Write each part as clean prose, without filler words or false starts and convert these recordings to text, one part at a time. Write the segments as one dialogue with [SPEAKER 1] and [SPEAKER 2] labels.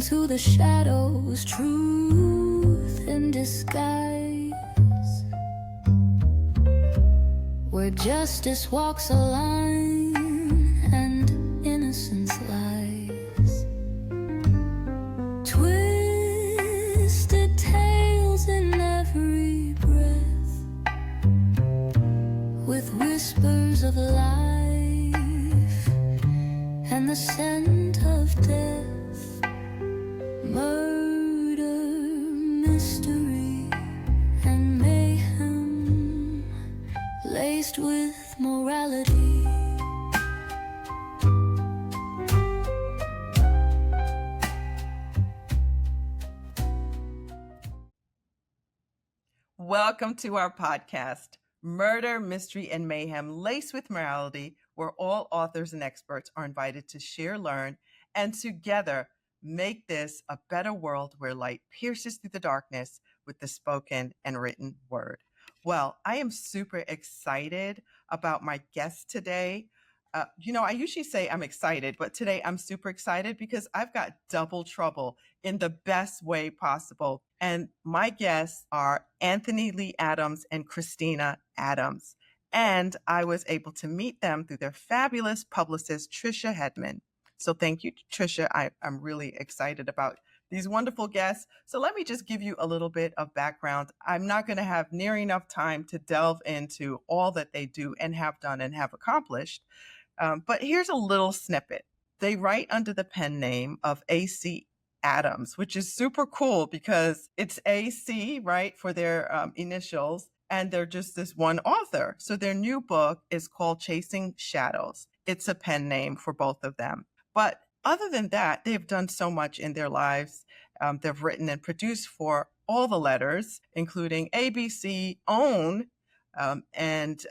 [SPEAKER 1] into the shadows, truth in disguise, where justice walks a line and innocence lies. Twisted tales in every breath, with whispers of life and the scent of death. Murder, mystery, and mayhem, laced with morality.
[SPEAKER 2] Welcome to our podcast, Murder, Mystery, and Mayhem, Laced with Morality, where all authors and experts are invited to share, learn, and together make this a better world where light pierces through the darkness with the spoken and written word. Well, I am super excited about my guest today. I usually say I'm excited, but today I'm super excited because I've got double trouble in the best way possible. And my guests are Anthony Lee Adams and Christina Adams. And I was able to meet them through their fabulous publicist, Trisha Hedman. So thank you, Trisha. I'm really excited about these wonderful guests. So let me just give you a little bit of background. I'm not going to have near enough time to delve into all that they do and have done and have accomplished. But here's a little snippet. They write under the pen name of A.C. Adams, which is super cool because it's A.C., right, for their initials, and they're just this one author. So their new book is called Chasing Shadows. It's a pen name for both of them. But other than that, they've done so much in their lives. They've written and produced for all the letters, including ABC, OWN, and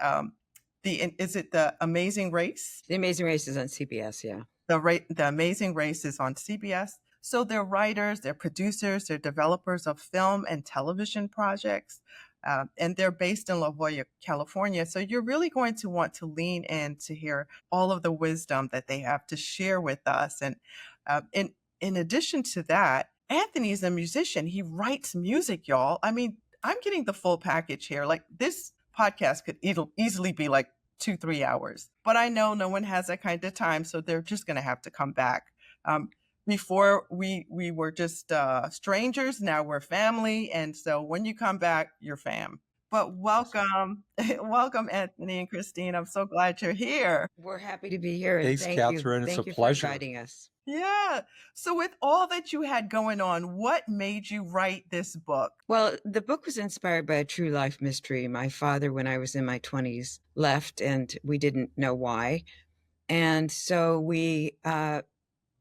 [SPEAKER 2] is it The Amazing Race?
[SPEAKER 3] The Amazing Race is on CBS, yeah.
[SPEAKER 2] The Amazing Race is on CBS. So they're writers, they're producers, they're developers of film and television projects. And they're based in La Jolla, California. So you're really going to want to lean in to hear all of the wisdom that they have to share with us. And in addition to that, Anthony is a musician. He writes music, y'all. I mean, I'm getting the full package here. Like, this podcast could easily be like 2-3 hours. But I know no one has that kind of time, so they're just going to have to come back. Before we were just strangers, now we're family. And so when you come back, you're fam. But welcome, welcome, Anthony and Christine. I'm so glad you're here.
[SPEAKER 3] We're happy to be here.
[SPEAKER 4] Thanks, Katherine. It's a pleasure.
[SPEAKER 3] For inviting us.
[SPEAKER 2] Yeah. So with all that you had going on, what made you write this book?
[SPEAKER 3] Well, the book was inspired by a true life mystery. My father, when I was in my 20s, left and we didn't know why. And so I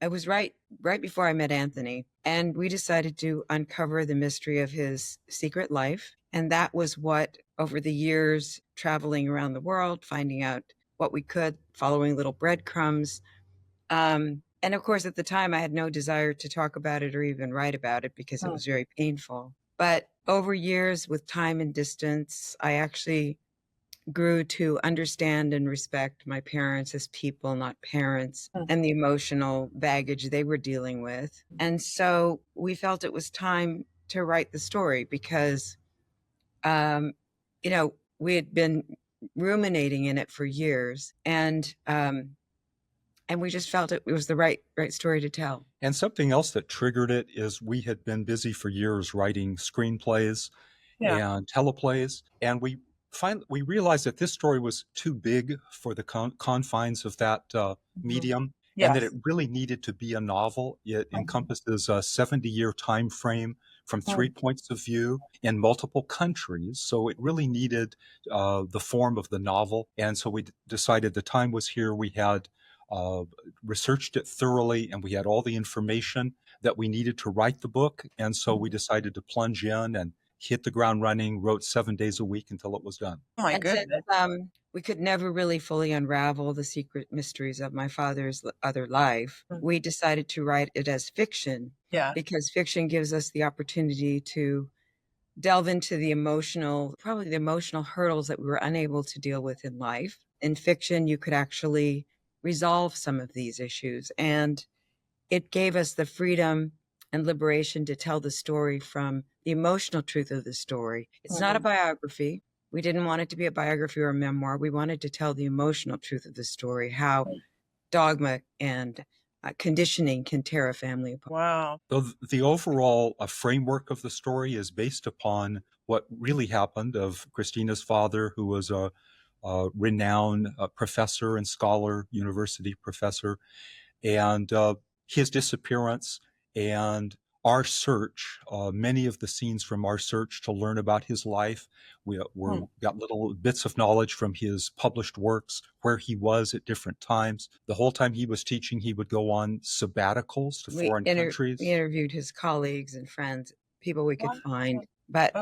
[SPEAKER 3] was right before I met Anthony, and we decided to uncover the mystery of his secret life. And that was what, over the years, traveling around the world, finding out what we could, following little breadcrumbs. And of course, at the time, I had no desire to talk about it or even write about it because it was very painful. But over years, with time and distance, I actually grew to understand and respect my parents as people, not parents, and the emotional baggage they were dealing with. And so we felt it was time to write the story because, we had been ruminating in it for years, and we just felt it was the right story to tell.
[SPEAKER 4] And something else that triggered it is we had been busy for years writing screenplays and teleplays, and we realized that this story was too big for the confines of that medium, and that it really needed to be a novel. It encompasses a 70-year time frame from 3 points of view in multiple countries. So it really needed the form of the novel. And so we decided the time was here. We had researched it thoroughly, and we had all the information that we needed to write the book. And so we decided to plunge in and hit the ground running, wrote 7 days a week until it was done.
[SPEAKER 2] Oh my goodness.
[SPEAKER 3] We could never really fully unravel the secret mysteries of my father's other life. We decided to write it as fiction because fiction gives us the opportunity to delve into the emotional hurdles that we were unable to deal with in life. In fiction, you could actually resolve some of these issues. And it gave us the freedom and liberation to tell the story from the emotional truth of the story. It's not a biography. We didn't want it to be a biography or a memoir. We wanted to tell the emotional truth of the story, how dogma and conditioning can tear a family apart.
[SPEAKER 2] Wow.
[SPEAKER 4] So the overall framework of the story is based upon what really happened of Christina's father, who was a renowned professor and scholar, university professor, and his disappearance and our search, many of the scenes from our search to learn about his life. We got little bits of knowledge from his published works, where he was at different times. The whole time he was teaching, he would go on sabbaticals to foreign countries.
[SPEAKER 3] We interviewed his colleagues and friends, people we could find. But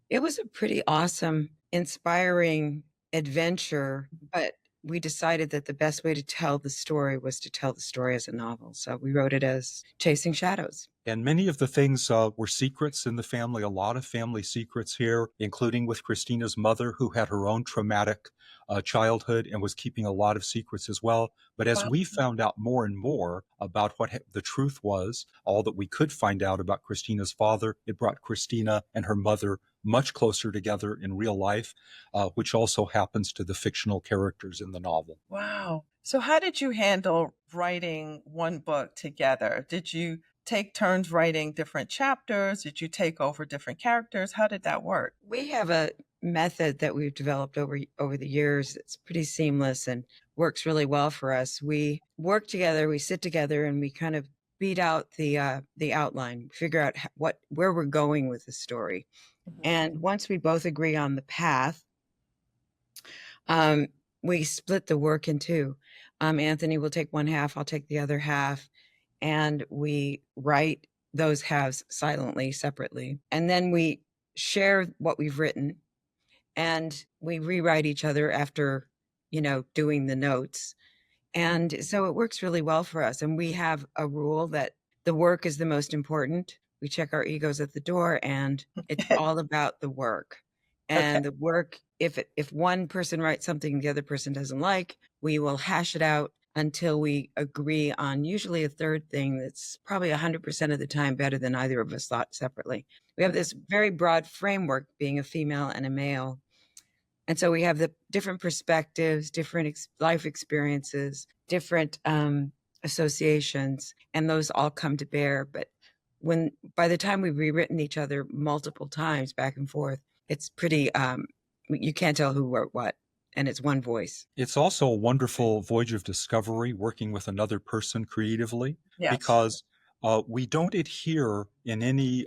[SPEAKER 3] it was a pretty awesome, inspiring adventure. But we decided that the best way to tell the story was to tell the story as a novel. So we wrote it as Chasing Shadows.
[SPEAKER 4] And many of the things were secrets in the family, a lot of family secrets here, including with Christina's mother, who had her own traumatic childhood and was keeping a lot of secrets as well. But as we found out more and more about what the truth was, all that we could find out about Christina's father, it brought Christina and her mother much closer together in real life, which also happens to the fictional characters in the novel.
[SPEAKER 2] Wow. So how did you handle writing one book together? Did you take turns writing different chapters? Did you take over different characters? How did that work?
[SPEAKER 3] We have a method that we've developed over the years. It's pretty seamless and works really well for us. We work together, we sit together, and we kind of beat out the outline, figure out where we're going with the story. And once we both agree on the path, we split the work in two. Anthony will take one half, I'll take the other half, and we write those halves silently, separately. And then we share what we've written, and we rewrite each other after, doing the notes. And so it works really well for us. And we have a rule that the work is the most important. We check our egos at the door, and it's all about the work. And the work, if one person writes something the other person doesn't like, we will hash it out until we agree on usually a third thing that's probably 100% of the time better than either of us thought separately. We have this very broad framework, being a female and a male. And so we have the different perspectives, different life experiences, different associations, and those all come to bear. But by the time we've rewritten each other multiple times back and forth, it's pretty, you can't tell who wrote what, and it's one voice.
[SPEAKER 4] It's also a wonderful voyage of discovery, working with another person creatively, because we don't adhere in any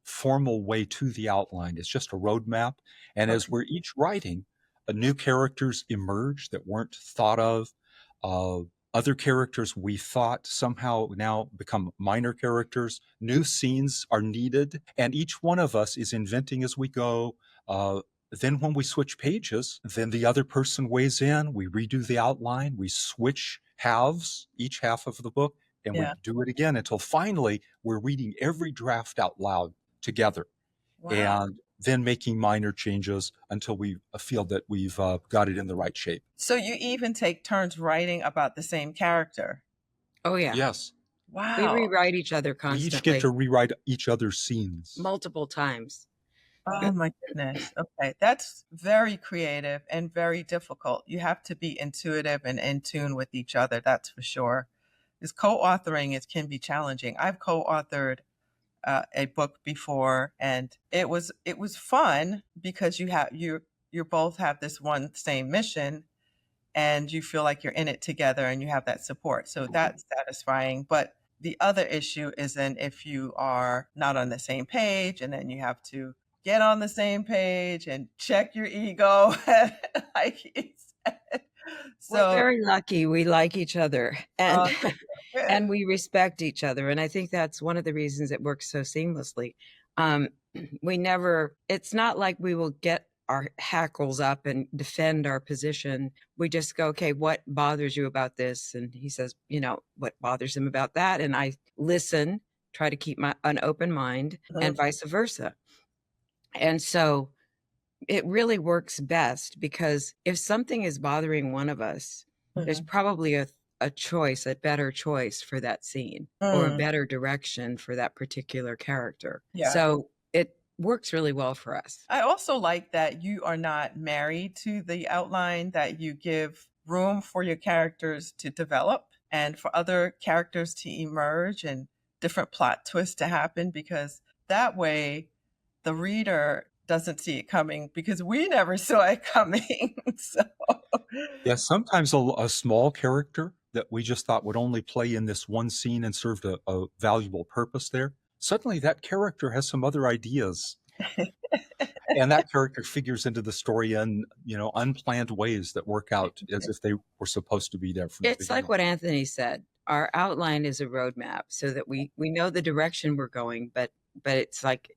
[SPEAKER 4] formal way to the outline. It's just a roadmap. And as we're each writing, new characters emerge that weren't thought of. Other characters we thought somehow now become minor characters. New scenes are needed, and each one of us is inventing as we go. Then when we switch pages, then the other person weighs in. We redo the outline. We switch halves, each half of the book, and we do it again until finally we're reading every draft out loud together. And then making minor changes until we feel that we've got it in the right shape.
[SPEAKER 2] So you even take turns writing about the same character?
[SPEAKER 3] Oh, yeah.
[SPEAKER 4] Yes.
[SPEAKER 2] Wow.
[SPEAKER 3] We rewrite each other constantly.
[SPEAKER 4] We each get to rewrite each other's scenes.
[SPEAKER 3] Multiple times.
[SPEAKER 2] Oh, my goodness. Okay. That's very creative and very difficult. You have to be intuitive and in tune with each other. That's for sure. Because co-authoring can be challenging. I've co-authored a book before, and it was fun because you both have this one same mission, and you feel like you're in it together and you have that support. So that's satisfying. But the other issue is then if you are not on the same page, and then you have to get on the same page and check your ego, like you said. So
[SPEAKER 3] we're very lucky. We like each other, and and we respect each other. And I think that's one of the reasons it works so seamlessly. It's not like we will get our hackles up and defend our position. We just go, okay, what bothers you about this? And he says, what bothers him about that? And I listen, try to keep an open mind, and vice versa. And so it really works best, because if something is bothering one of us, there's probably a a choice, a better choice for that scene or a better direction for that particular character.
[SPEAKER 2] Yeah.
[SPEAKER 3] So it works really well for us.
[SPEAKER 2] I also like that you are not married to the outline, that you give room for your characters to develop and for other characters to emerge and different plot twists to happen, because that way the reader doesn't see it coming, because we never saw it coming. So
[SPEAKER 4] Yeah, sometimes a small character that we just thought would only play in this one scene and served a valuable purpose there. Suddenly that character has some other ideas. And that character figures into the story in, unplanned ways that work out as if they were supposed to be there from the
[SPEAKER 3] It's like
[SPEAKER 4] beginning.
[SPEAKER 3] what Anthony said. Our outline is a roadmap so that we know the direction we're going, but it's like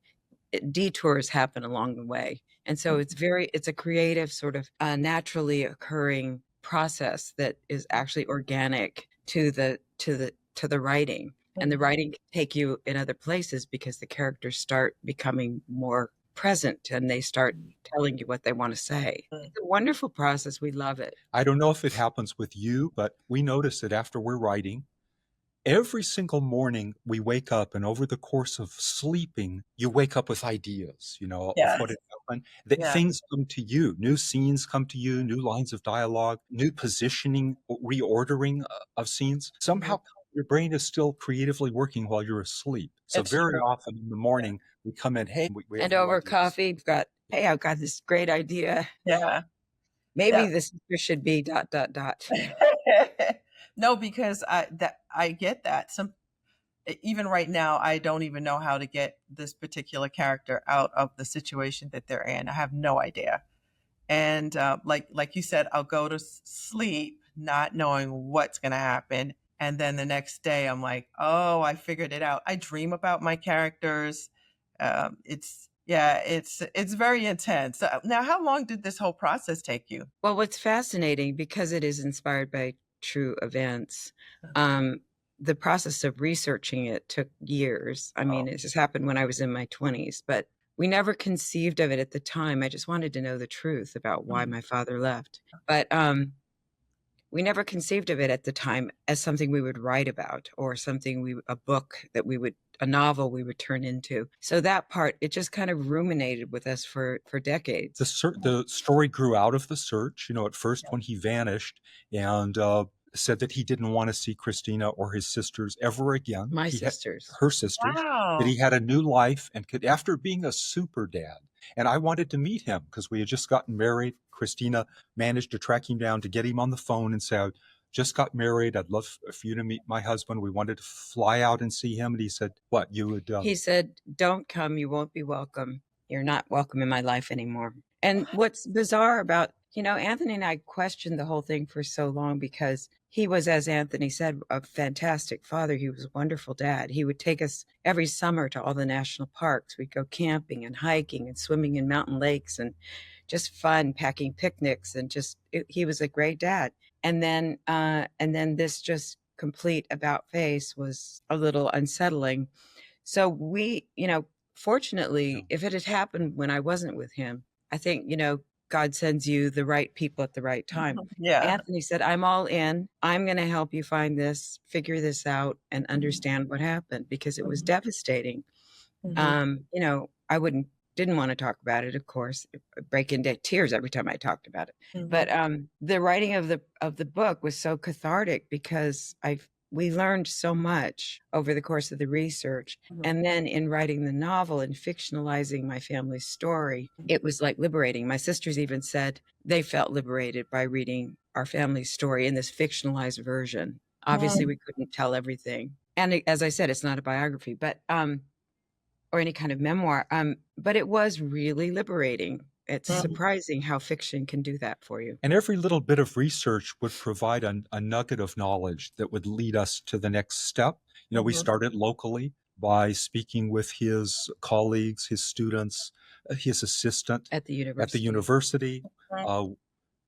[SPEAKER 3] detours happen along the way. And so it's a creative sort of naturally occurring process that is actually organic to the writing. And the writing can take you in other places because the characters start becoming more present and they start telling you what they want to say. It's a wonderful process. We love it.
[SPEAKER 4] I don't know if it happens with you, but we notice that after we're writing, every single morning we wake up, and over the course of sleeping, you wake up with ideas, of what it happened. Things come to you, new scenes come to you, new lines of dialogue, new positioning, reordering of scenes. Somehow your brain is still creatively working while you're asleep. So
[SPEAKER 2] It's
[SPEAKER 4] very
[SPEAKER 2] true.
[SPEAKER 4] often in the morning, we come in, hey, we have
[SPEAKER 3] And
[SPEAKER 4] new
[SPEAKER 3] over
[SPEAKER 4] ideas.
[SPEAKER 3] coffee, I've got this great idea.
[SPEAKER 2] Yeah.
[SPEAKER 3] Maybe
[SPEAKER 2] Yeah.
[SPEAKER 3] this should be ...
[SPEAKER 2] No, because I get that. Even right now, I don't even know how to get this particular character out of the situation that they're in. I have no idea. And like you said, I'll go to sleep not knowing what's going to happen. And then the next day I'm like, oh, I figured it out. I dream about my characters. It's very intense. Now, how long did this whole process take you?
[SPEAKER 3] Well, what's fascinating, because it is inspired by true events, the process of researching it took years. I mean, it just happened when I was in my 20s, but we never conceived of it at the time. I just wanted to know the truth about why my father left. But we never conceived of it at the time as something we would write about or a novel we would turn into. So that part, it just kind of ruminated with us for decades.
[SPEAKER 4] The story grew out of the search, at first when he vanished and said that he didn't want to see Christina or his sisters ever again.
[SPEAKER 3] Her sisters.
[SPEAKER 2] Wow.
[SPEAKER 4] That he had a new life and could, after being a super dad. And I wanted to meet him because we had just gotten married. Christina managed to track him down, to get him on the phone and say, I just got married. I'd love for you to meet my husband. We wanted to fly out and see him. And he said, what, you would...
[SPEAKER 3] He said, don't come. You won't be welcome. You're not welcome in my life anymore. And what's bizarre about, Anthony and I questioned the whole thing for so long because he was, as Anthony said, a fantastic father. He was a wonderful dad. He would take us every summer to all the national parks. We'd go camping and hiking and swimming in mountain lakes and just fun, packing picnics, and he was a great dad. And then this just complete about face was a little unsettling. So we, fortunately, if it had happened when I wasn't with him, I think, God sends you the right people at the right time.
[SPEAKER 2] Yeah.
[SPEAKER 3] Anthony said, I'm all in. I'm going to help you figure this out and understand what happened, because it was devastating. I didn't want to talk about it, of course. I break into tears every time I talked about it. But the writing of the book was so cathartic because we learned so much over the course of the research. And then in writing the novel and fictionalizing my family's story, it was like liberating. My sisters even said they felt liberated by reading our family's story in this fictionalized version. Obviously, we couldn't tell everything. And as I said, it's not a biography, but or any kind of memoir. But it was really liberating. It's surprising how fiction can do that for you.
[SPEAKER 4] And every little bit of research would provide a nugget of knowledge that would lead us to the next step. We started locally by speaking with his colleagues, his students, his assistant
[SPEAKER 3] at the university.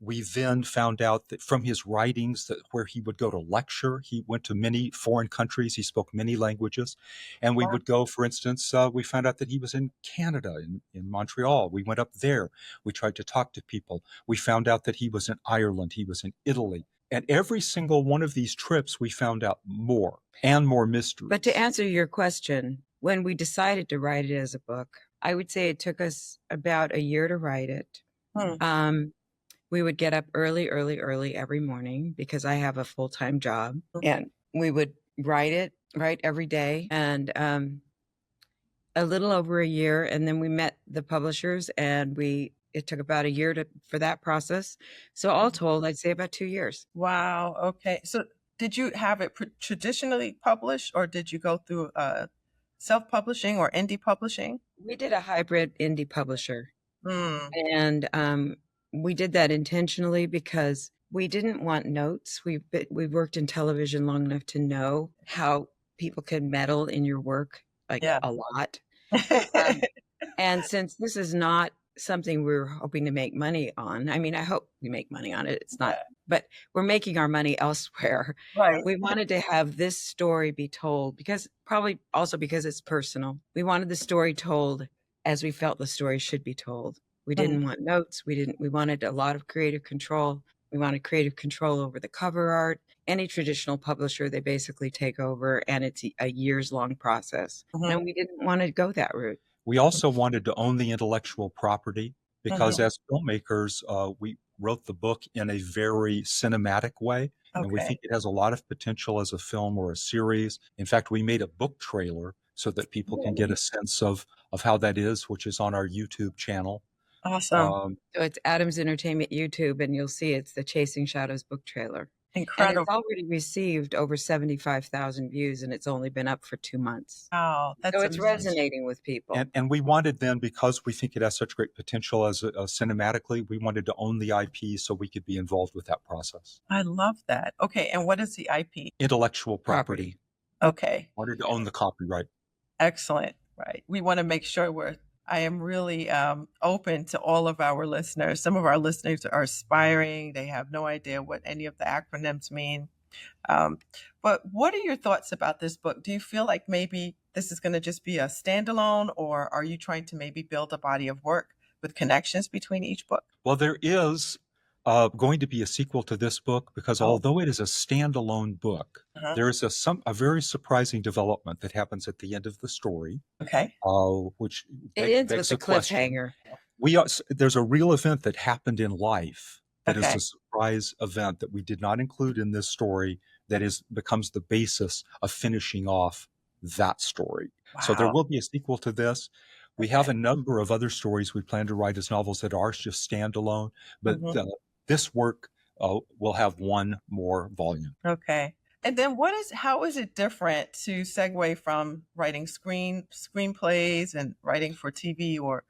[SPEAKER 4] We then found out that from his writings, that where he would go to lecture, he went to many foreign countries, he spoke many languages. And we would go, for instance, we found out that he was in Canada, in Montreal. We went up there. We tried to talk to people. We found out that he was in Ireland. He was in Italy. And every single one of these trips, we found out more and more mysteries.
[SPEAKER 3] But to answer your question, when we decided to write it as a book, I would say it took us about a year to write it. We would get up early every morning because I have a full-time job, and we would write every day, and a little over a year, and then we met the publishers, and it took about a year for that process. So all told, I'd say about 2 years.
[SPEAKER 2] Wow. Okay. So did you have it traditionally published, or did you go through self-publishing or indie publishing?
[SPEAKER 3] We did a hybrid indie publisher.
[SPEAKER 2] Mm.
[SPEAKER 3] And we did that intentionally because we didn't want notes. We've worked in television long enough to know how people can meddle in your work, like a lot. And since this is not something we're hoping to make money on, I mean, I hope we make money on it. It's not, but we're making our money elsewhere.
[SPEAKER 2] Right.
[SPEAKER 3] We wanted to have this story be told because it's personal. We wanted the story told as we felt the story should be told. We didn't want notes. We wanted a lot of creative control. We wanted creative control over the cover art. Any traditional publisher, they basically take over, and it's a years-long process. And we didn't want to go that route.
[SPEAKER 4] We also wanted to own the intellectual property because as filmmakers, we wrote the book in a very cinematic way. And we think it has a lot of potential as a film or a series. In fact, we made a book trailer so that people can get a sense of how that is, which is on our YouTube channel.
[SPEAKER 2] Awesome.
[SPEAKER 3] So it's Adams Entertainment YouTube, and you'll see it's the Chasing Shadows book trailer.
[SPEAKER 2] Incredible.
[SPEAKER 3] And it's already received over 75,000 views, and it's only been up for 2 months.
[SPEAKER 2] Oh, that's
[SPEAKER 3] so it's
[SPEAKER 2] amazing.
[SPEAKER 3] resonating with people.
[SPEAKER 4] And we wanted then, because we think it has such great potential as cinematically, we wanted to own the IP so we could be involved with that process.
[SPEAKER 2] I love that. Okay, and what is the IP?
[SPEAKER 4] Intellectual property.
[SPEAKER 2] Okay.
[SPEAKER 4] Wanted to own the copyright.
[SPEAKER 2] Excellent. Right. We want to make sure I am really open to all of our listeners. Some of our listeners are aspiring. They have no idea what any of the acronyms mean. But what are your thoughts about this book? Do you feel like maybe this is going to just be a standalone, or are you trying to maybe build a body of work with connections between each book?
[SPEAKER 4] Well, there is going to be a sequel to this book because although it is a standalone book, there is a very surprising development that happens at the end of the story.
[SPEAKER 2] Okay.
[SPEAKER 4] Which
[SPEAKER 3] it ends with a cliffhanger.
[SPEAKER 4] There's a real event that happened in life that is a surprise event that we did not include in this story that becomes the basis of finishing off that story. Wow. So there will be a sequel to this. We have a number of other stories we plan to write as novels that are just standalone, but this work will have one more volume.
[SPEAKER 2] Okay. And then how is it different to segue from writing screenplays and writing for TV or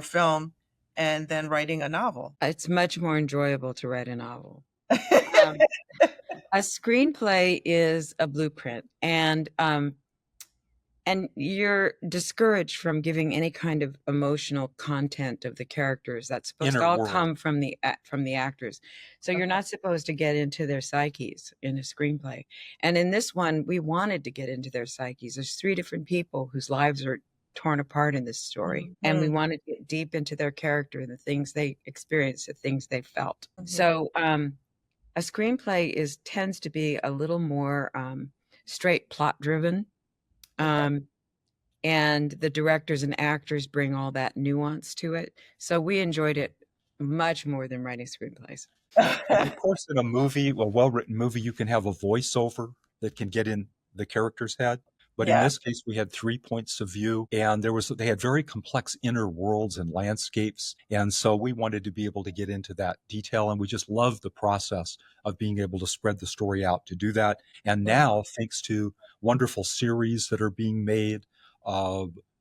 [SPEAKER 2] film and then writing a novel?
[SPEAKER 3] It's much more enjoyable to write a novel. A screenplay is a blueprint, and you're discouraged from giving any kind of emotional content of the characters. That's supposed to all come from the actors. So you're not supposed to get into their psyches in a screenplay. And in this one, we wanted to get into their psyches. There's 3 different people whose lives are torn apart in this story. And we wanted to get deep into their character and the things they experienced, the things they felt. So a screenplay tends to be a little more straight plot driven. And the directors and actors bring all that nuance to it. So we enjoyed it much more than writing screenplays.
[SPEAKER 4] Of course, in a well-written movie, you can have a voiceover that can get in the character's head. But in this case, we had 3 points of view, and they had very complex inner worlds and landscapes. And so we wanted to be able to get into that detail. And we just love the process of being able to spread the story out to do that. And now, thanks to wonderful series that are being made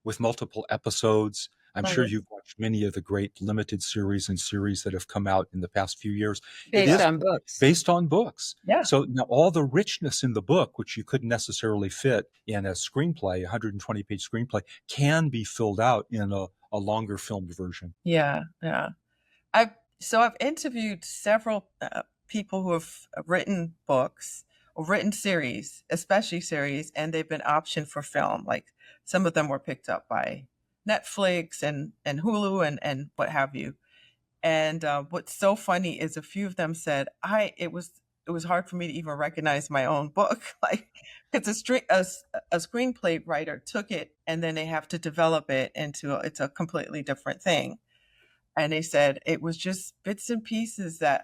[SPEAKER 4] with multiple episodes, I'm sure you've watched many of the great limited series that have come out in the past few years.
[SPEAKER 3] Based on books.
[SPEAKER 4] Based on books.
[SPEAKER 2] Yeah.
[SPEAKER 4] So now all the richness in the book, which you couldn't necessarily fit in a screenplay, 120-page screenplay, can be filled out in a longer filmed version.
[SPEAKER 2] Yeah, yeah. I've interviewed several people who have written books or written series, especially series, and they've been optioned for film. Like some of them were picked up by Netflix and Hulu and what have you. And what's so funny is a few of them said, it was it was hard for me to even recognize my own book. Like, it's a screenplay writer took it and then they have to develop it into it's a completely different thing. And they said it was just bits and pieces that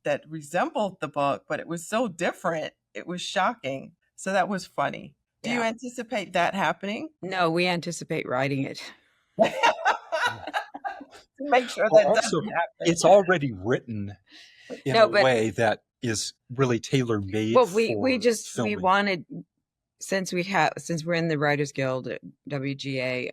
[SPEAKER 2] that resembled the book, but it was so different. It was shocking. So that was funny. Do you anticipate that happening?
[SPEAKER 3] No, we anticipate writing it.
[SPEAKER 2] Make sure
[SPEAKER 4] Well,
[SPEAKER 2] that
[SPEAKER 4] also,
[SPEAKER 2] doesn't happen.
[SPEAKER 4] it's already written in a way that is really tailor-made
[SPEAKER 3] Well,
[SPEAKER 4] for
[SPEAKER 3] we
[SPEAKER 4] filming.
[SPEAKER 3] wanted, since we're in the Writers Guild at WGA,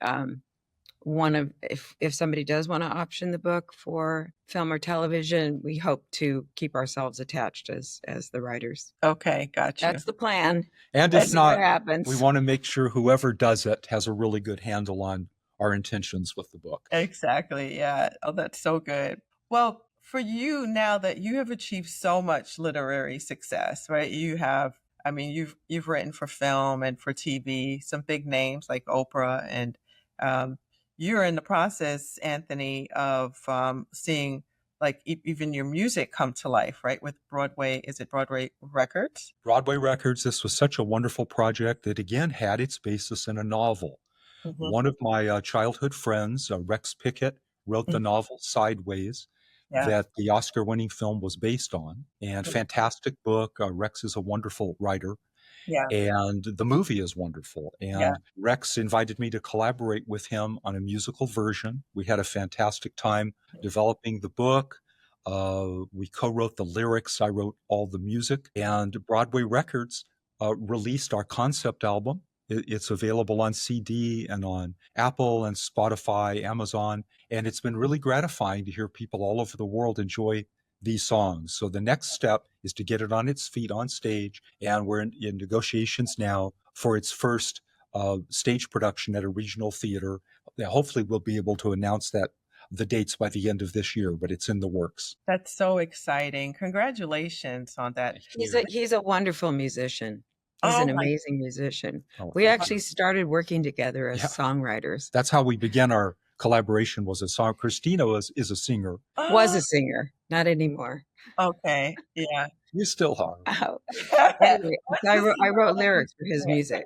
[SPEAKER 3] if somebody does want to option the book for film or television, we hope to keep ourselves attached as the writers.
[SPEAKER 2] Okay, gotcha.
[SPEAKER 3] That's the plan.
[SPEAKER 4] And
[SPEAKER 3] Let's
[SPEAKER 4] if
[SPEAKER 3] see what
[SPEAKER 4] not,
[SPEAKER 3] happens.
[SPEAKER 4] we want to make sure whoever does it has a really good handle on our intentions with the book.
[SPEAKER 2] Exactly. Yeah. Oh, that's so good. Well, for you, now that you have achieved so much literary success, right? You've written for film and for TV, some big names like Oprah, and you're in the process, Anthony, of seeing like even your music come to life, right? With Broadway, is it Broadway Records?
[SPEAKER 4] Broadway Records, this was such a wonderful project that again had its basis in a novel.
[SPEAKER 2] Mm-hmm.
[SPEAKER 4] One of my childhood friends, Rex Pickett, wrote the novel Sideways that the Oscar-winning film was based on. And fantastic book. Rex is a wonderful writer.
[SPEAKER 2] Yeah.
[SPEAKER 4] And the movie is wonderful. And Rex invited me to collaborate with him on a musical version. We had a fantastic time developing the book. We co-wrote the lyrics. I wrote all the music. And Broadway Records released our concept album. It's available on CD and on Apple and Spotify, Amazon. And it's been really gratifying to hear people all over the world enjoy these songs. So the next step is to get it on its feet on stage. And we're in negotiations now for its first stage production at a regional theater. Hopefully we'll be able to announce the dates by the end of this year, but it's in the works.
[SPEAKER 2] That's so exciting. Congratulations on that.
[SPEAKER 3] He's a wonderful musician. He's an amazing musician. We actually started working together as songwriters.
[SPEAKER 4] That's how we began our collaboration, was a song. Christina is a singer.
[SPEAKER 3] Was a singer, not anymore.
[SPEAKER 2] Okay, yeah.
[SPEAKER 4] You still are.
[SPEAKER 3] Anyway, I wrote lyrics for his music.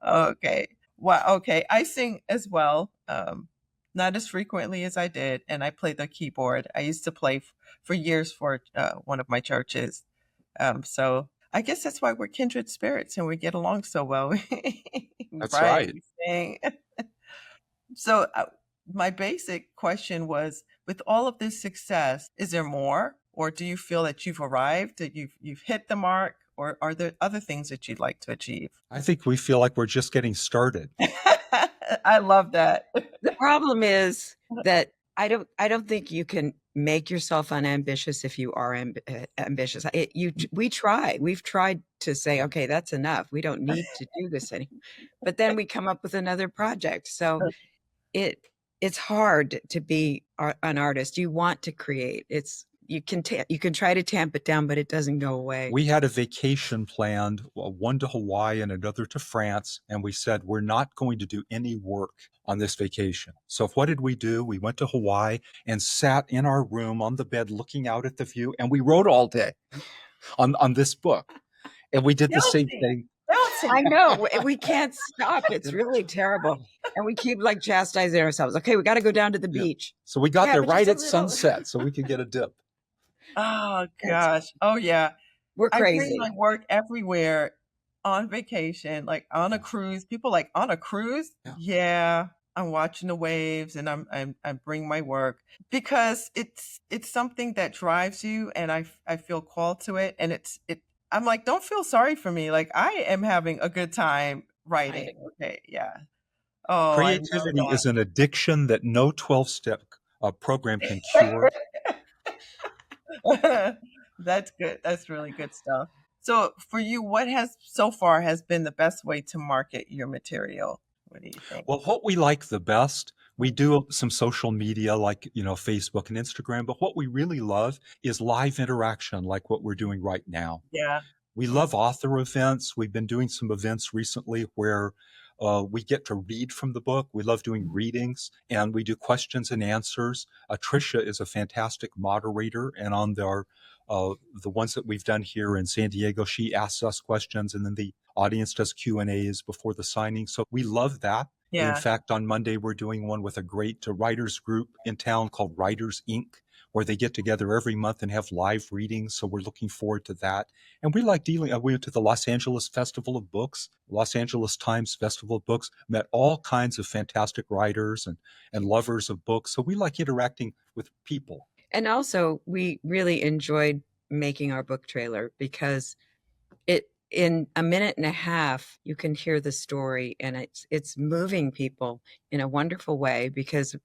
[SPEAKER 2] Okay. Well, okay. I sing as well, not as frequently as I did, and I play the keyboard. I used to play for years for one of my churches. So I guess that's why we're kindred spirits and we get along so well.
[SPEAKER 4] That's right.
[SPEAKER 2] So my basic question was, with all of this success, is there more? Or do you feel that you've arrived, that you've hit the mark? Or are there other things that you'd like to achieve?
[SPEAKER 4] I think we feel like we're just getting started.
[SPEAKER 2] I love that.
[SPEAKER 3] The problem is that I don't think you can make yourself unambitious if you are ambitious. We've tried to say, okay, that's enough. We don't need to do this anymore. But then we come up with another project. So it's hard to be an artist. You want to create. You can try to tamp it down, but it doesn't go away.
[SPEAKER 4] We had a vacation planned, one to Hawaii and another to France, and we said we're not going to do any work on this vacation. So what did we do? We went to Hawaii and sat in our room on the bed looking out at the view, and we wrote all day on this book. And we did the same thing.
[SPEAKER 3] I know. We can't stop. It's really terrible. And we keep like chastising ourselves. Okay, we got to go down to the beach.
[SPEAKER 4] So we got there right at sunset so we could get a dip.
[SPEAKER 2] Oh, gosh. Oh, yeah.
[SPEAKER 3] We're crazy.
[SPEAKER 2] I bring my work everywhere on vacation, like on a cruise. People like, on a cruise? Yeah. I'm watching the waves and I bring my work because it's something that drives you, and I feel called to it. And I'm like, don't feel sorry for me. Like, I am having a good time writing. Okay. Yeah. Oh,
[SPEAKER 4] creativity is an addiction that no 12-step program can cure.
[SPEAKER 2] That's good. That's really good stuff. So for you, what has so far has been the best way to market your material? What do you think?
[SPEAKER 4] Well, what we like the best, we do some social media like, Facebook and Instagram, but what we really love is live interaction like what we're doing right now.
[SPEAKER 2] Yeah.
[SPEAKER 4] We love author events. We've been doing some events recently where We get to read from the book. We love doing readings, and we do questions and answers. Tricia is a fantastic moderator, and on the ones that we've done here in San Diego, she asks us questions, and then the audience does Q&As before the signing. So we love that.
[SPEAKER 2] Yeah.
[SPEAKER 4] In fact, on Monday, we're doing one with a great writers group in town called Writers Inc., where they get together every month and have live readings. So we're looking forward to that. And we like we went to the Los Angeles Festival of Books, Los Angeles Times Festival of Books, met all kinds of fantastic writers and lovers of books. So we like interacting with people.
[SPEAKER 3] And also, we really enjoyed making our book trailer because in a minute and a half, you can hear the story, and it's moving people in a wonderful way because,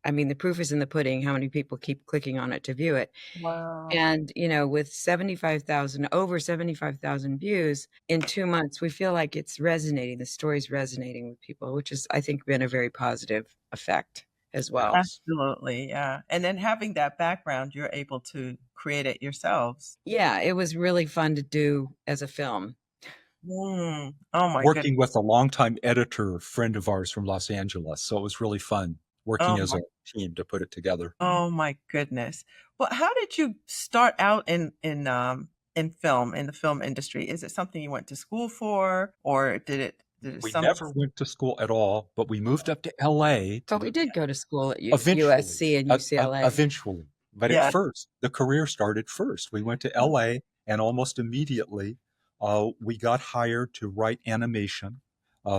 [SPEAKER 3] I mean, the proof is in the pudding, how many people keep clicking on it to view it.
[SPEAKER 2] Wow.
[SPEAKER 3] And, with over 75,000 views in 2 months, we feel like it's resonating. The story's resonating with people, which has, I think, been a very positive effect as well.
[SPEAKER 2] Absolutely. Yeah. And then having that background, you're able to create it yourselves.
[SPEAKER 3] Yeah, it was really fun to do as a film.
[SPEAKER 2] Oh my
[SPEAKER 4] Working with a longtime editor friend of ours from Los Angeles. So it was really fun working as a team to put it together.
[SPEAKER 2] Oh my goodness. Well, how did you start out in film, in the film industry? Is it something you went to school for, or
[SPEAKER 4] we never went to school at all, but we moved up to LA.
[SPEAKER 3] But we did go to school at USC and UCLA.
[SPEAKER 4] Eventually. But at first, the career started first. We went to LA, and almost immediately we got hired to write animation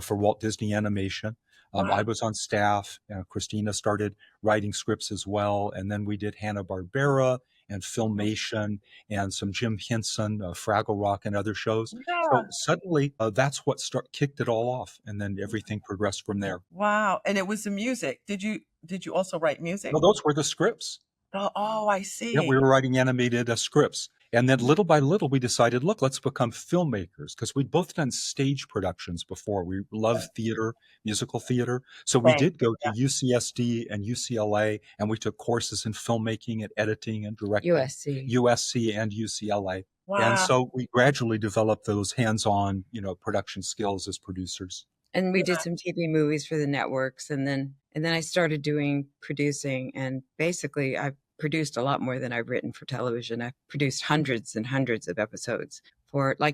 [SPEAKER 4] for Walt Disney Animation. I was on staff. Christina started writing scripts as well. And then we did Hanna-Barbera and Filmation and some Jim Henson, Fraggle Rock, and other shows.
[SPEAKER 2] Yeah.
[SPEAKER 4] So suddenly, that's what kicked it all off. And then everything progressed from there.
[SPEAKER 2] Wow. And it was the music. Did you also write music?
[SPEAKER 4] No, those were the scripts.
[SPEAKER 2] Oh, I see.
[SPEAKER 4] Yeah, we were writing animated scripts. And then little by little, we decided, look, let's become filmmakers, because we'd both done stage productions before. We love theater, musical theater. So we did go to UCSD and UCLA, and we took courses in filmmaking and editing and directing. USC and UCLA. Wow. And so we gradually developed those hands-on, production skills as producers.
[SPEAKER 3] And we did some TV movies for the networks, and then I started doing producing, and basically I've produced a lot more than I've written for television. I've produced hundreds and hundreds of episodes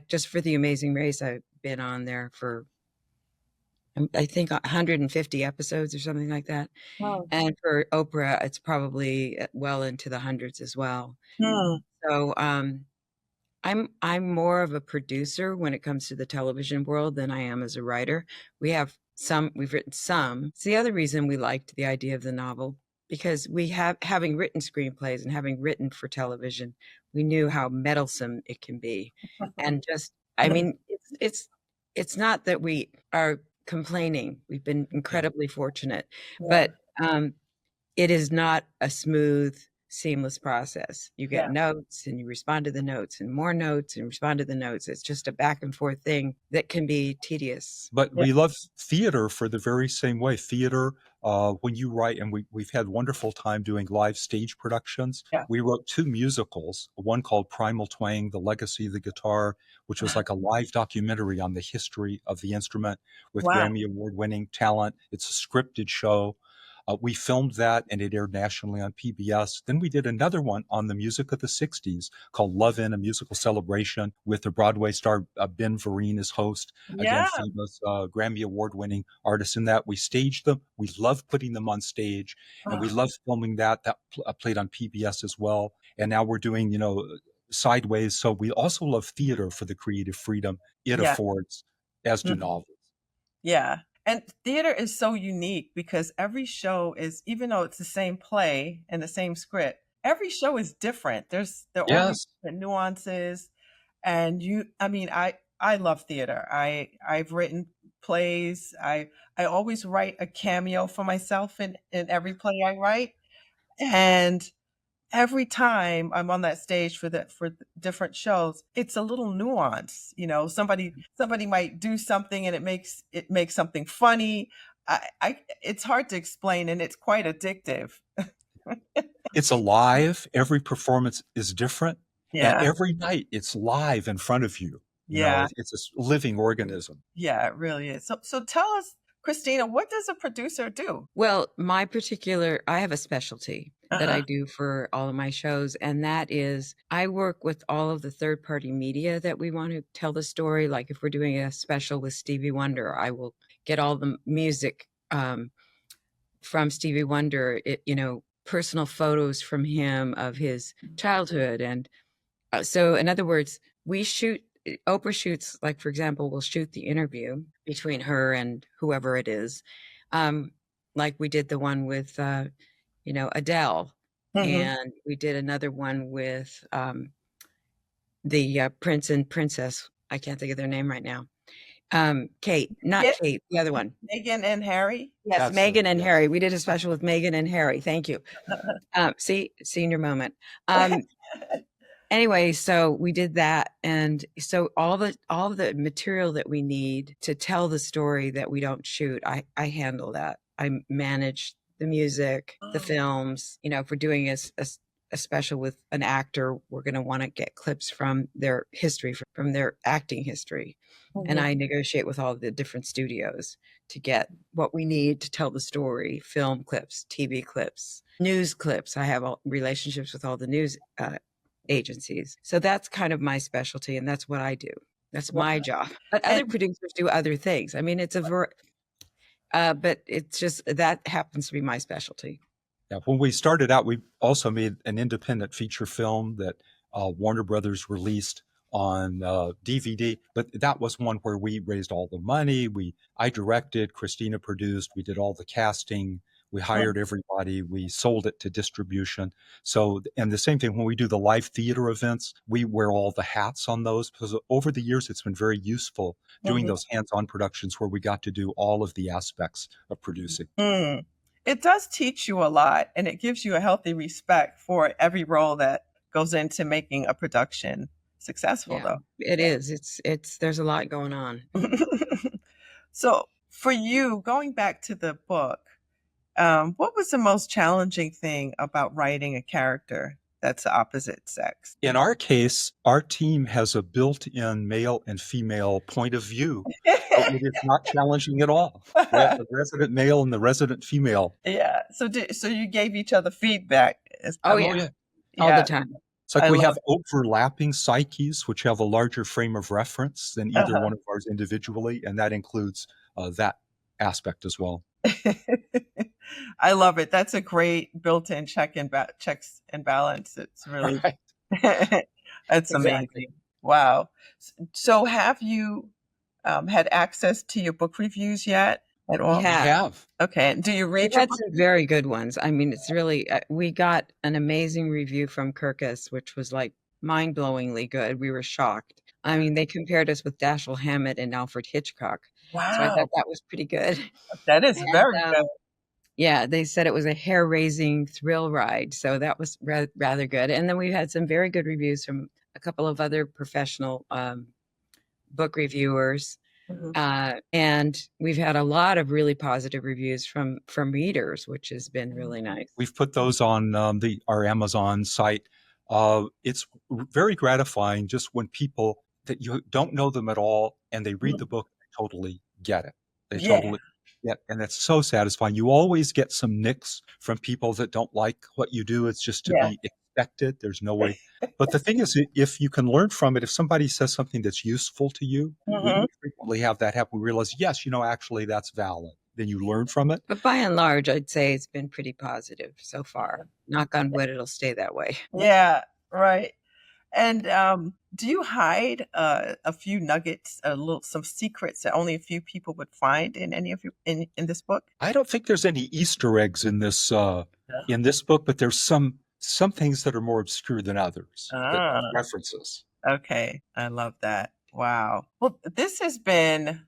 [SPEAKER 3] just for The Amazing Race. I've been on there for, I think, 150 episodes or something like that. Wow. And for Oprah, it's probably well into the hundreds as well. So I'm more of a producer when it comes to the television world than I am as a writer. We've written some. It's the other reason we liked the idea of the novel, because having written screenplays and having written for television, we knew how meddlesome it can be. And it's not that we are complaining. We've been incredibly fortunate, but it is not a smooth, seamless process. You get notes and you respond to the notes and more notes and respond to the notes. It's just a back and forth thing that can be tedious.
[SPEAKER 4] But we love theater for the very same way. Theater, when you write, and we've had wonderful time doing live stage productions. We wrote 2 musicals, one called Primal Twang, The Legacy of the Guitar, which was like a live documentary on the history of the instrument with Grammy Award-winning talent. It's a scripted show. We filmed that, and it aired nationally on PBS. Then we did another one on the music of the 60s called Love In, a Musical Celebration, with the Broadway star Ben Vereen as host. Again, famous Grammy Award-winning artist in that. We staged them. We love putting them on stage, and we love filming that. That played on PBS as well. And now we're doing, Sideways. So we also love theater for the creative freedom it affords, as do novels.
[SPEAKER 2] Yeah. And theater is so unique because every show is, even though it's the same play and the same script, every show is different. There are always different nuances. And I love theater. I've written plays. I always write a cameo for myself in every play I write. And every time I'm on that stage for different shows, it's a little nuance. Somebody might do something and it makes something funny. It's hard to explain, and it's quite addictive.
[SPEAKER 4] It's alive. Every performance is different. And every night it's live in front of you.
[SPEAKER 2] Yeah.
[SPEAKER 4] It's a living organism.
[SPEAKER 2] Yeah, it really is. So tell us, Christina, what does a producer do?
[SPEAKER 3] Well, I have a specialty that I do for all of my shows, and that is I work with all of the third-party media that we want to tell the story. Like if we're doing a special with Stevie Wonder, I will get all the music from Stevie Wonder, personal photos from him of his childhood. And so, in other words, Oprah shoots, like, for example, we'll shoot the interview between her and whoever it is. Like we did the one with, Adele, and we did another one with the prince and princess. I can't think of their name right now. Kate, not Kate, the other one.
[SPEAKER 2] Meghan and Harry?
[SPEAKER 3] Yes, Meghan and Harry. We did a special with Meghan and Harry. Thank you. See, senior moment. Anyway, so we did that. And so all the material that we need to tell the story that we don't shoot, I handle that. I manage the music, the films. If we're doing a special with an actor, we're going to want to get clips from their history, from their acting history. And I negotiate with all the different studios to get what we need to tell the story: film clips, TV clips, news clips. I have relationships with all the news agencies. So that's kind of my specialty, and that's what I do. That's my job. But other producers do other things. I mean, but it's just that happens to be my specialty.
[SPEAKER 4] Yeah, when we started out, we also made an independent feature film that Warner Brothers released on DVD, but that was one where we raised all the money. I directed, Christina produced, we did all the casting, we hired everybody, we sold it to distribution. So, and the same thing when we do the live theater events, we wear all the hats on those, because over the years it's been very useful doing those hands-on productions where we got to do all of the aspects of producing.
[SPEAKER 2] It does teach you a lot, and it gives you a healthy respect for every role that goes into making a production successful, though.
[SPEAKER 3] It is. It's there's a lot going on.
[SPEAKER 2] So for you, going back to the book, what was the most challenging thing about writing a character that's the opposite sex?
[SPEAKER 4] In our case, our team has a built-in male and female point of view. It is not challenging at all. We have the resident male and the resident female.
[SPEAKER 2] Yeah. So you gave each other feedback.
[SPEAKER 3] All the time.
[SPEAKER 4] It's like we have overlapping psyches, which have a larger frame of reference than either one of ours individually, and that includes that aspect as well.
[SPEAKER 2] I love it. That's a great built-in checks and balance. It's really that's amazing. Wow. So have you had access to your book reviews yet at all?
[SPEAKER 3] We have.
[SPEAKER 2] Okay. Do you read?
[SPEAKER 3] We've had some very good ones. I mean, it's really we got an amazing review from Kirkus, which was like mind-blowingly good. We were shocked. I mean, they compared us with Dashiell Hammett and Alfred Hitchcock.
[SPEAKER 2] Wow.
[SPEAKER 3] So I thought that was pretty good.
[SPEAKER 2] That is very good.
[SPEAKER 3] Yeah, they said it was a hair-raising thrill ride. So that was rather good. And then we've had some very good reviews from a couple of other professional book reviewers. And we've had a lot of really positive reviews from readers, which has been really nice.
[SPEAKER 4] We've put those on our Amazon site. It's very gratifying just when people that you don't know them at all and they read the book, they totally get it. They totally get, and it's so satisfying. You always get some nicks from people that don't like what you do. It's just to be expected. There's no way. But the thing is, if you can learn from it, if somebody says something that's useful to you, we frequently have that happen. We realize, yes, actually that's valid. Then you learn from it.
[SPEAKER 3] But by and large, I'd say it's been pretty positive so far. Knock on wood, it'll stay that way.
[SPEAKER 2] Yeah, right. And do you hide a few nuggets, some secrets that only a few people would find in any of your in this book?
[SPEAKER 4] I don't think there's any Easter eggs in this book, but there's some things that are more obscure than others. References.
[SPEAKER 2] Okay, I love that. Wow. Well, this has been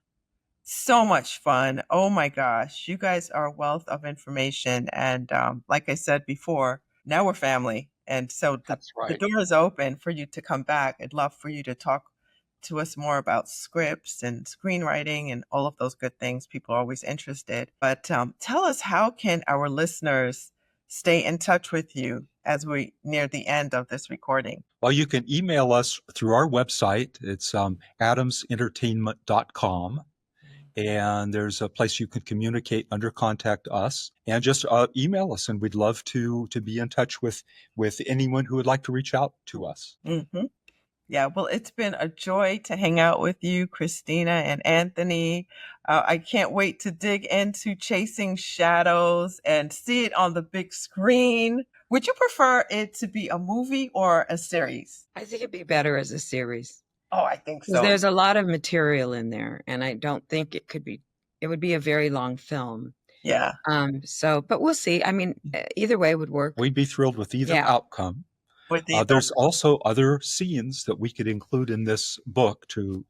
[SPEAKER 2] so much fun. Oh my gosh, you guys are a wealth of information, and like I said before, now we're family. And so the door is open for you to come back. I'd love for you to talk to us more about scripts and screenwriting and all of those good things. People are always interested. But tell us, how can our listeners stay in touch with you as we near the end of this recording?
[SPEAKER 4] Well, you can email us through our website. It's adamsentertainment.com. And there's a place you can communicate under Contact Us, and just email us, and we'd love to be in touch with anyone who would like to reach out to us.
[SPEAKER 2] Mm-hmm. Yeah, well, it's been a joy to hang out with you, Christina and Anthony. I can't wait to dig into Chasing Shadows and see it on the big screen. Would you prefer it to be a movie or a series?
[SPEAKER 3] I think it'd be better as a series.
[SPEAKER 2] Oh, I think
[SPEAKER 3] 'Cause
[SPEAKER 2] so.
[SPEAKER 3] there's a lot of material in there, and I don't think it would be a very long film.
[SPEAKER 2] Yeah.
[SPEAKER 3] But we'll see. I mean, either way would work.
[SPEAKER 4] We'd be thrilled with either outcome. There's also other scenes that we could include in this book to,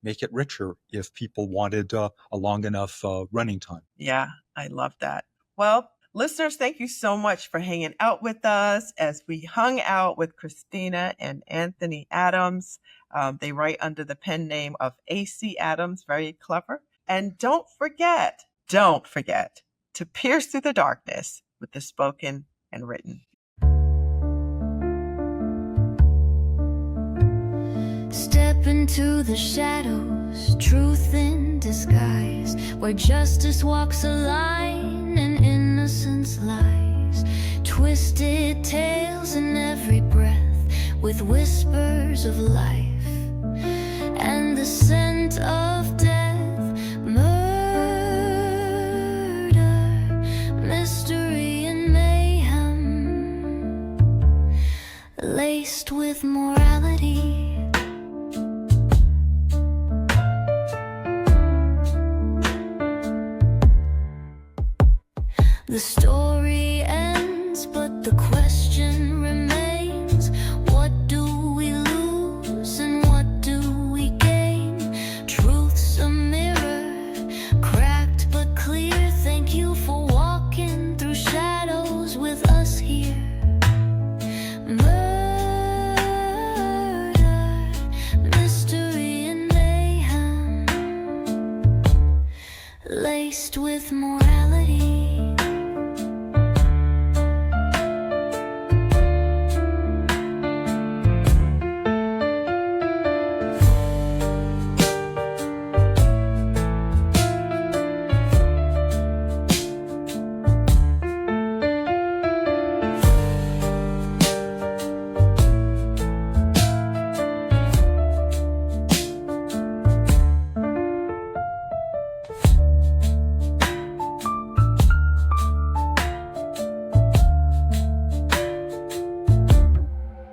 [SPEAKER 4] make it richer if people wanted a long enough running time.
[SPEAKER 2] Yeah, I love that. Well, listeners, thank you so much for hanging out with us as we hung out with Christina and Anthony Adams. They write under the pen name of A.C. Adams, very clever. And don't forget to pierce through the darkness with the spoken and written.
[SPEAKER 1] Step into the shadows, truth in disguise, where justice walks a line and innocence lies. Twisted tales in every breath, with whispers of life and the scent of death. Murder, mystery, and mayhem, laced with morality. The story ends, but the question remains. What do we lose and what do we gain? Truth's a mirror, cracked but clear. Thank you for walking through shadows with us here. Murder, mystery, and mayhem, laced with morality.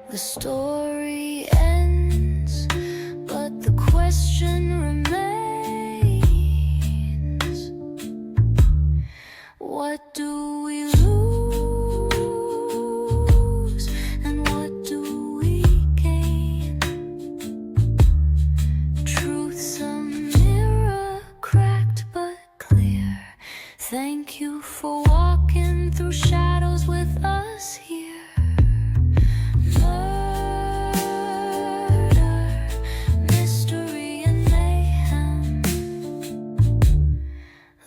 [SPEAKER 1] The story ends, but the question remains. What do we lose and what do we gain? Truth's a mirror, cracked but clear. Thank you for walking through shadows with us here.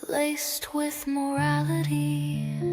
[SPEAKER 1] Laced with morality.